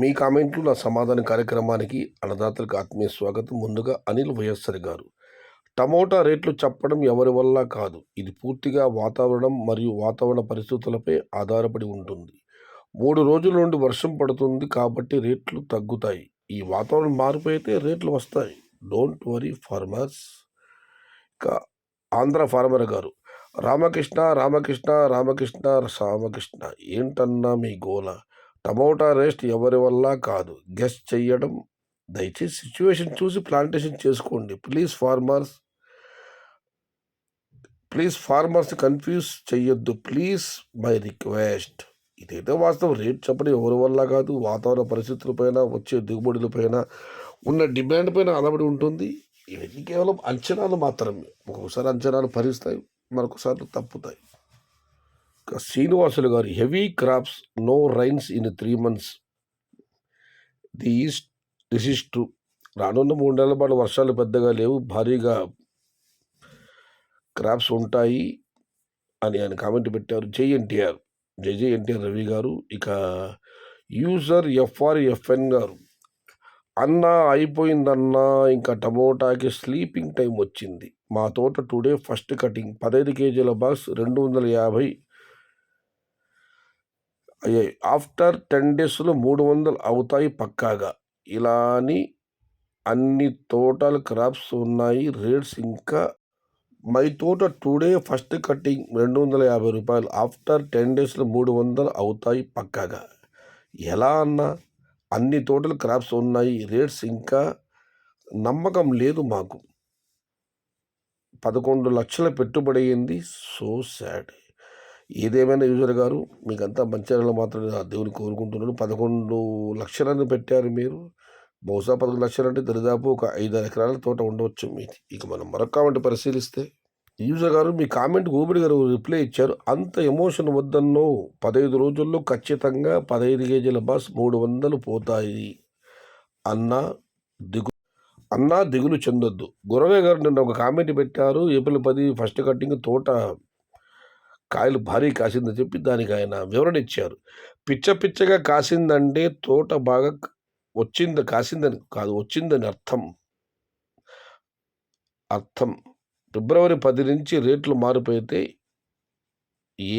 మీ కామెంట్లు నా సమాధాన కార్యక్రమానికి అన్నదాతలకు ఆత్మీయ స్వాగతం. ముందుగా అనిల్ వైఎస్ఆర్ గారు. టమోటా రేట్లు చెప్పడం ఎవరి వల్ల కాదు. ఇది పూర్తిగా వాతావరణం మరియు వాతావరణ పరిస్థితులపై ఆధారపడి ఉంటుంది. 3 రోజుల నుండి వర్షం పడుతుంది కాబట్టి రేట్లు తగ్గుతాయి. ఈ వాతావరణం మార్పు అయితే రేట్లు వస్తాయి. Don't worry farmers. ఇక ఆంధ్ర ఫార్మర్ గారు. రామకృష్ణ రామకృష్ణ రామకృష్ణ రామకృష్ణ ఏంటన్నా మీ గోల? టమోటా రేస్ట్ ఎవరి వల్ల కాదు. గెస్ చెయ్యడం దయచేసి సిచ్యువేషన్ చూసి ప్లాంటేషన్ చేసుకోండి. ప్లీజ్ ఫార్మర్స్ కన్ఫ్యూజ్ చెయ్యొద్దు. Please my request. ఇదైతే వాస్తవం. రేట్ చెప్పడం ఎవరి వల్ల కాదు. వాతావరణ పరిస్థితులపైన, వచ్చే దిగుబడులపైన, ఉన్న డిమాండ్ పైన ఆధారపడి ఉంటుంది. ఇవన్నీ కేవలం అంచనాలు మాత్రమే. ఒక్కొక్కసారి అంచనాలు ఫలిస్తాయి, మరొకసారి తప్పుతాయి. శ్రీనివాసులు గారు. Heavy crops, no rains in 3 months. This is true. రానున్న 3 నెలల పాటు వర్షాలు పెద్దగా లేవు, భారీగా క్రాప్స్ ఉంటాయి అని ఆయన కామెంట్ పెట్టారు. జై ఎన్టీఆర్. జై ఎన్టీఆర్ రవి గారు. ఇక యూజర్ ఎఫ్ఆర్ఎఫ్ఎన్ గారు. అన్నా అయిపోయిందన్నా, ఇంకా టమోటాకి స్లీపింగ్ టైం వచ్చింది. మా తోట today first cutting. 15 kg box 250 అయ్యాయి. ఆఫ్టర్ 10 daysలో 300 అవుతాయి పక్కాగా. ఇలా అని అన్ని తోటల క్రాప్స్ ఉన్నాయి. రేట్స్ ఇంకా. మై తోట టుడే ఫస్ట్ కటింగ్ 250 రూపాయలు. ఆఫ్టర్ 10 daysలో 300 అవుతాయి పక్కాగా. ఎలా అన్నా? అన్ని తోటలు క్రాప్స్ ఉన్నాయి. రేట్స్ ఇంకా. నమ్మకం లేదు మాకు. 11 లక్షల పెట్టుబడి అయింది. So sad. ఏదేమైనా యూజర్ గారు, మీకంతా మంచి జరగాలని మాత్రం దేవుని కోరుకుంటున్నాను. 11 లక్షలని పెట్టారు మీరు. బహుశా 11 లక్షలు అంటే దరిదాపు ఒక 5-6 ఎకరాల తోట ఉండవచ్చు మీది. ఇక మనం మరొక కామెంట్ పరిశీలిస్తే, యూజర్ గారు మీ కామెంట్ ఊపిరి గారు రిప్లై ఇచ్చారు. అంత ఎమోషన్ వద్దన్నో. 15 రోజుల్లో ఖచ్చితంగా 15 kg బాస్ 300 పోతాయి అన్నా దిగులు చెందొద్దు. గురవయ్య గారు నిన్న ఒక కామెంట్ పెట్టారు. ఏప్రిల్ 10 ఫస్ట్ కట్టింగ్ తోట కాయలు భారీ కాసిందని చెప్పి దానికి ఆయన వివరణ ఇచ్చారు. పిచ్చగా కాసిందంటే తోట బాగా కాసిందని కాదు, వచ్చిందని అర్థం. ఫిబ్రవరి 10 నుంచి రేట్లు మారిపోతే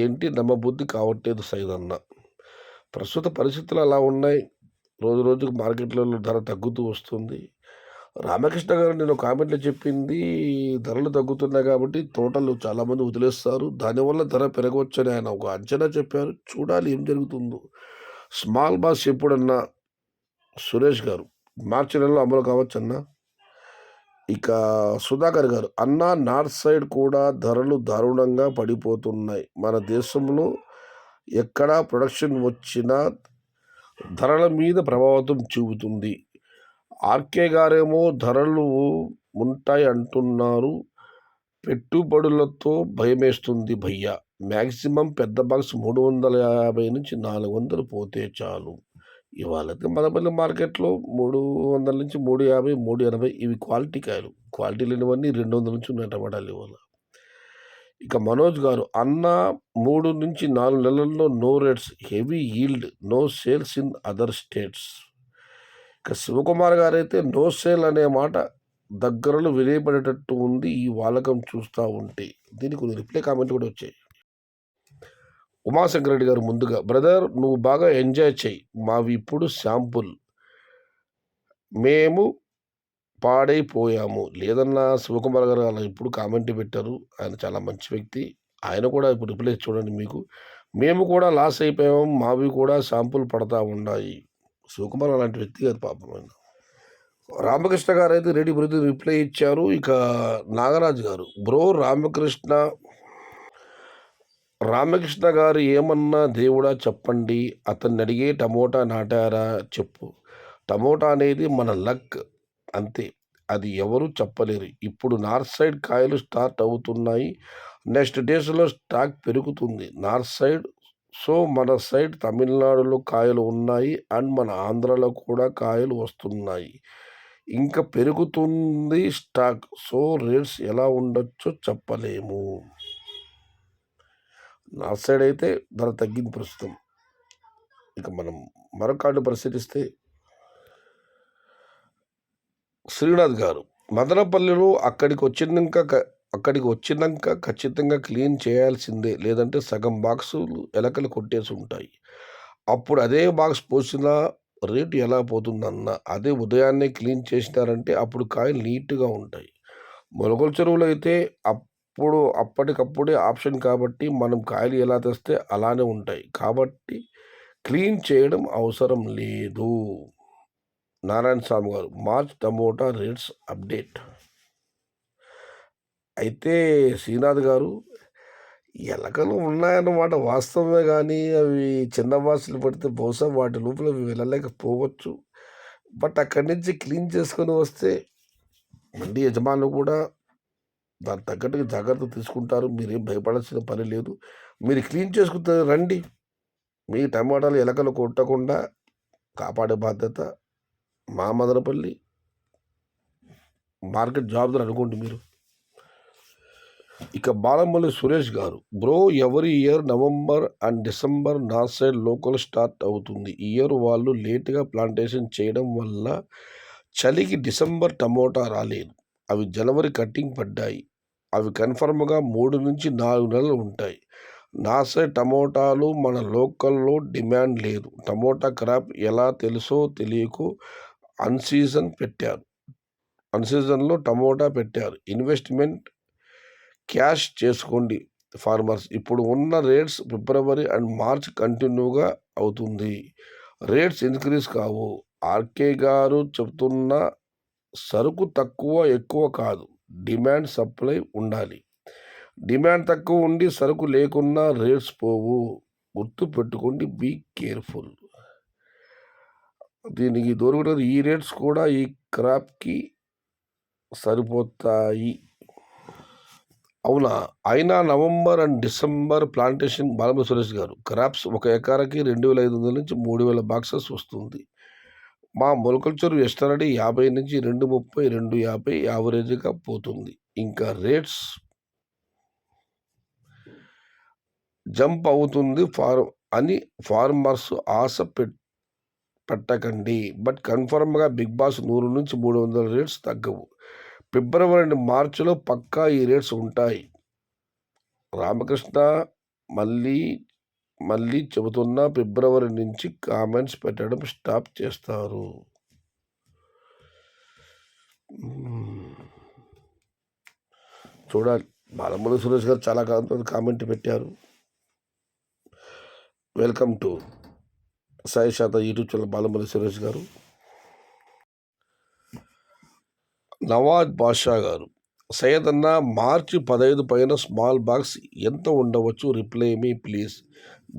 ఏంటి నమ్మబుద్ధి కావట్లేదు సైదన్న. ప్రస్తుత పరిస్థితులు అలా ఉన్నాయి. రోజుకు మార్కెట్లలో ధర తగ్గుతూ వస్తుంది. రామకృష్ణ గారు నేను కామెంట్లో చెప్పింది, ధరలు తగ్గుతున్నాయి కాబట్టి తోటలు చాలామంది వదిలేస్తారు, దానివల్ల ధర పెరగవచ్చని ఆయన ఒక అంచనా చెప్పారు. చూడాలి ఏం జరుగుతుందో. స్మాల్ బాస్ ఎప్పుడన్నా సురేష్ గారు. మార్చి నెలలో అమలు కావచ్చన్నా. ఇక సుధాకర్ గారు. అన్నా నార్త్ సైడ్ కూడా ధరలు దారుణంగా పడిపోతున్నాయి. మన దేశంలో ఎక్కడా ప్రొడక్షన్ వచ్చినా ధరల మీద ప్రభావితం చూపుతుంది. ఆర్కే గారేమో ధరలు ఉంటాయి అంటున్నారు. పెట్టుబడులతో భయమేస్తుంది భయ్యా. మ్యాక్సిమం పెద్ద బాక్స్ 350 నుంచి 400 పోతే చాలు. ఇవాళైతే మదపల్లి మార్కెట్లో 300 నుంచి 350, 380 ఇవి క్వాలిటీ కాయలు. క్వాలిటీ లేనివన్నీ 200 నుంచి ఉన్నాయి టమాటాలు ఇవాళ. ఇక మనోజ్ గారు. అన్న 3 నుంచి 4 నెలల్లో no rates, heavy yield, no sales in other states. ఇక శివకుమార్ గారైతే నో సేల్ అనే మాట దగ్గరలో వినిపడేటట్టు ఉంది ఈ వాలకం చూస్తూ ఉంటే. దీనికి కొన్ని రిప్లై కామెంట్ కూడా వచ్చాయి. ఉమాశంకర్ రెడ్డి గారు. ముందుగా బ్రదర్ నువ్వు బాగా ఎంజాయ్ చెయ్యి, మావి ఇప్పుడు శాంపుల్, మేము పాడైపోయాము. లేదన్నా శివకుమార్ గారు అలా ఇప్పుడు కామెంట్ పెట్టారు. ఆయన చాలా మంచి వ్యక్తి. ఆయన కూడా ఇప్పుడు రిప్లై చూడండి మీకు. మేము కూడా లాస్ అయిపోయాము, మావి కూడా శాంపుల్ పడతా ఉన్నాయి. శివకుమార్ అలాంటి వ్యక్తి కాదు పాపం ఆయన. రామకృష్ణ గారు అయితే రెడీ ప్రతి రిప్లై ఇచ్చారు. ఇక నాగరాజు గారు. బ్రో రామకృష్ణ గారు ఏమన్నా దేవుడా చెప్పండి, అతన్ని అడిగే టమోటా నాటారా చెప్పు. టమోటా అనేది మన లక్ అంతే, అది ఎవరు చెప్పలేరు. ఇప్పుడు నార్త్ సైడ్ కాయలు స్టార్ట్ అవుతున్నాయి. నెక్స్ట్ డేస్లో స్టాక్ పెరుగుతుంది నార్త్ సైడ్. సో మన సైడ్ తమిళనాడులో కాయలు ఉన్నాయి అండ్ మన ఆంధ్రాలో కూడా కాయలు వస్తున్నాయి. ఇంకా పెరుగుతుంది స్టాక్. సో రేట్స్ ఎలా ఉండొచ్చో చెప్పలేము. నార్త్ సైడ్ అయితే ధర తగ్గింది ప్రస్తుతం. ఇక మనం మరొక కార్డు పరిశీలిస్తే శ్రీనాథ్ గారు మదనపల్లిలో అక్కడికి వచ్చినాక ఖచ్చితంగా క్లీన్ చేయాల్సిందే, లేదంటే సగం బాక్సులు ఎలకలు కొట్టేసి ఉంటాయి. అప్పుడు అదే బాక్స్ పోసినా రేటు ఎలా పోతుందన్న, అదే ఉదయాన్నే క్లీన్ చేసినారంటే అప్పుడు కాయలు నీట్గా ఉంటాయి. మొలకల చెరువులో అయితే అప్పటికప్పుడే ఆప్షన్ కాబట్టి మనం కాయలు ఎలా తెస్తే అలానే ఉంటాయి. కాబట్టి క్లీన్ చేయడం అవసరం లేదు. నారాయణ స్వామి గారు మార్చ్ టమోటా రేట్స్ అప్డేట్. అయితే శ్రీనాథ్ గారు ఎలకలు ఉన్నాయన్నమాట వాస్తవమే, కానీ అవి చిన్న బాక్సులు పడితే బహుశా వాటి లోపల అవి వెళ్ళలేకపోవచ్చు. బట్ అక్కడి నుంచి క్లీన్ చేసుకొని వస్తే మండి యజమానులు కూడా దానికి తగ్గట్టుగా జాగ్రత్త తీసుకుంటారు. మీరేం భయపడాల్సిన పని లేదు. మీరు క్లీన్ చేసుకుంటే రండి. మీ టమాటాలు ఎలకలు కొట్టకుండా కాపాడే బాధ్యత మా మదనపల్లి మార్కెట్ జవాబుదారు అనుకోండి మీరు. ఇక బాలమల్లి సురేష్ గారు, బ్రో ఎవరి year November and December north side local start అవుతుంది. ఈ ఇయర్ వాళ్ళు లేట్గా ప్లాంటేషన్ చేయడం వల్ల చలికి డిసెంబర్ టమోటా రాలేదు. అవి జనవరి కట్టింగ్ పడ్డాయి. అవి కన్ఫర్మ్గా 3 నుంచి 4 నెలలు ఉంటాయి. నా సైడ్ టమోటాలు మన లోకల్లో డిమాండ్ లేదు. టమోటా క్రాప్ ఎలా తెలుసో తెలియకు అన్సీజన్లో టమోటా పెట్టారు. ఇన్వెస్ట్మెంట్ క్యాష్ చేసుకోండి ఫార్మర్స్. ఇప్పుడు ఉన్న రేట్స్ ఫిబ్రవరి అండ్ మార్చ్ కంటిన్యూగా అవుతుంది. రేట్స్ ఇంక్రీజ్ కావు. ఆర్కే గారు చెప్తున్న సరుకు తక్కువ ఎక్కువ కాదు, డిమాండ్ సప్లై ఉండాలి. డిమాండ్ తక్కువ ఉండి సరుకు లేకున్నా రేట్స్ పోవు. గుర్తు పెట్టుకోండి, బీ కేర్ఫుల్. దీనికి దొరుకుతుంది. ఈ రేట్స్ కూడా ఈ క్రాప్కి సరిపోతాయి. అవునా? అయినా November and December plantation Balamalli Suresh గారు క్రాప్స్ ఒక ఎకరాకి 2500 నుంచి 3000 బాక్సెస్ వస్తుంది. మా మొలకల చెరువు ఎస్టర్డే 50 నుంచి 230, 250 యావరేజ్గా పోతుంది. ఇంకా రేట్స్ జంప్ అవుతుంది అని ఫార్మర్స్ ఆశ పెట్టకండి. బట్ కన్ఫర్మ్గా బిగ్ బాస్ 100 నుంచి 300 రేట్స్ తగ్గవు. ఫిబ్రవరి అండ్ మార్చిలో పక్కా ఈ రేట్స్ ఉంటాయి. రామకృష్ణ మళ్ళీ చెబుతున్నా, ఫిబ్రవరి నుంచి కామెంట్స్ పెట్టడం స్టాప్ చేస్తారు. చూడాలి. బాలమల్లి సురేష్ గారు చాలా కాలం తర్వాత కామెంట్ పెట్టారు. వెల్కమ్ టు సాయి శాత యూట్యూబ్ ఛానల్ బాలమల్లి సురేష్ గారు. నవాజ్ బాషా గారు, సయ్యద్ అన్న మార్చి 15 పైన స్మాల్ బాక్స్ ఎంత ఉండవచ్చు? Reply me please.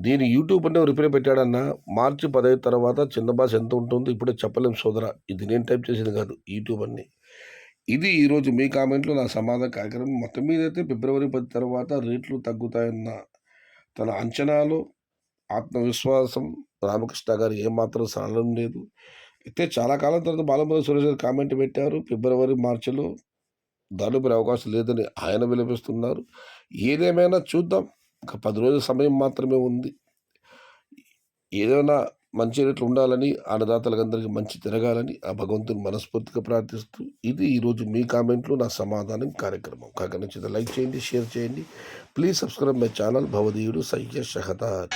దీని యూట్యూబ్ అంటే రిప్లై పెట్టాడన్న. మార్చి 15 తర్వాత చిన్న బాక్స్ ఎంత ఉంటుంది ఇప్పుడే చెప్పలేం సోదరా. ఇది నేను టైప్ చేసింది కాదు, యూట్యూబ్ అన్ని. ఇది ఈరోజు మీ కామెంట్లో నా సమాధాన కార్యక్రమం. మొత్తం మీద అయితే ఫిబ్రవరి 10 తర్వాత రేట్లు తగ్గుతాయన్న తన అంచనాలు, ఆత్మవిశ్వాసం రామకృష్ణ గారు ఏమాత్రం సరళం లేదు. అయితే చాలా కాలం తర్వాత బాలమల్లి సురేష్ గారు కామెంట్ పెట్టారు. ఫిబ్రవరి మార్చిలో ధరలు పెరిగే అవకాశం లేదని ఆయన విలపిస్తున్నారు. ఏదేమైనా చూద్దాం. ఒక 10 రోజుల సమయం మాత్రమే ఉంది. ఏదైనా మంచి రేట్లు ఉండాలని, అన్నదాతలందరికీ మంచి తిరగాలని ఆ భగవంతుని మనస్ఫూర్తిగా ప్రార్థిస్తూ, ఇది ఈరోజు మీ కామెంట్లు నా సమాధానం కార్యక్రమం. కాక నచ్చితే లైక్ చేయండి, షేర్ చేయండి. ప్లీజ్ సబ్స్క్రైబ్ మై ఛానల్ భవదీయుడు సయ్యద్ షహదార్.